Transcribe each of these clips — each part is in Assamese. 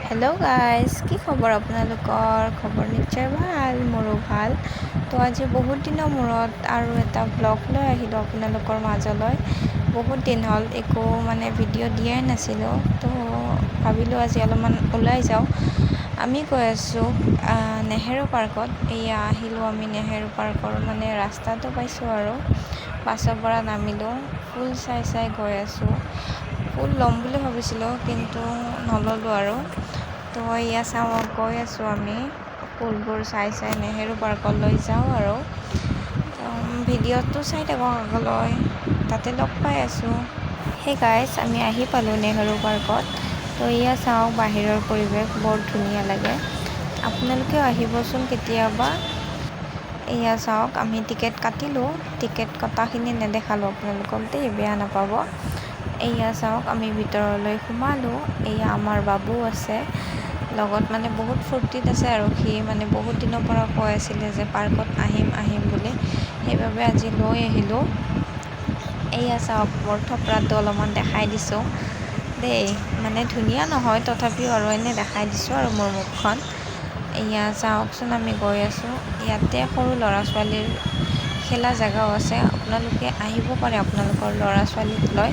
হেল্ল' গাইজ, কি খবৰ আপোনালোকৰ? খবৰ নিশ্চয় ভাল, মোৰো ভাল। তো আজি বহুত দিনৰ মূৰত আৰু এটা ব্লগ লৈ আহিলোঁ আপোনালোকৰ মাজলৈ। বহুত দিন হ'ল একো ভিডিঅ' দিয়াই নাছিলোঁ, তো ভাবিলোঁ আজি অলপমান ওলাই যাওঁ। আমি গৈ আছোঁ নেহেৰু পাৰ্কত। এয়া আহিলোঁ আমি নেহেৰু পাৰ্কৰ ৰাস্তাটো পাইছোঁ আৰু বাছৰ পৰা নামিলোঁ। ফুল চাই চাই গৈ আছোঁ। ফুল ল'ম বুলি ভাবিছিলোঁ কিন্তু নল'লোঁ আৰু। তো এয়া চাওঁ, গৈ আছোঁ আমি ফুলবোৰ চাই চাই নেহেৰু পাৰ্কলৈ যাওঁ আৰু ভিডিঅ'টো চাই থাকক আগলৈ, তাতে লগ পাই আছোঁ। সেই গাইজ, আমি আহি পালোঁ নেহেৰু পাৰ্কত। তো এয়া চাওঁ, বাহিৰৰ পৰিৱেশ বৰ ধুনীয়া লাগে। আপোনালোকেও আহিবচোন কেতিয়াবা। এয়া চাওক, আমি টিকেট কাটিলোঁ। টিকেট কটাখিনি নেদেখালোঁ আপোনালোকক দেই, বেয়া নাপাব। এয়া চাওক, আমি ভিতৰলৈ সোমালোঁ। এয়া আমাৰ বাবু আছে লগত, বহুত ফূৰ্তিত আছে আৰু সি বহুত দিনৰ পৰা কৈ আছিলে যে পাৰ্কত আহিম আহিম বুলি, সেইবাবে আজি লৈ আহিলোঁ। এয়া চাওক, মোৰ থপৰাটো অলপমান দেখাই দিছোঁ দেই, ধুনীয়া নহয় তথাপিও আৰু এনেই দেখাই দিছোঁ আৰু মোৰ মুখখন। এয়া চাওকচোন, আমি গৈ আছোঁ। ইয়াতে সৰু ল'ৰা ছোৱালীৰ খেলা জেগাও আছে, আপোনালোকে আহিব পাৰে আপোনালোকৰ ল'ৰা ছোৱালীক লৈ।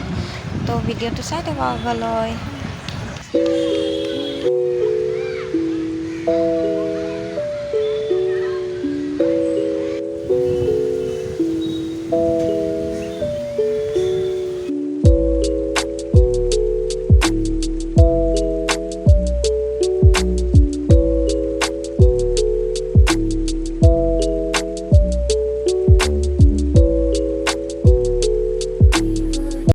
তো ভিডিঅ'টো চাই থাকক আগলৈ।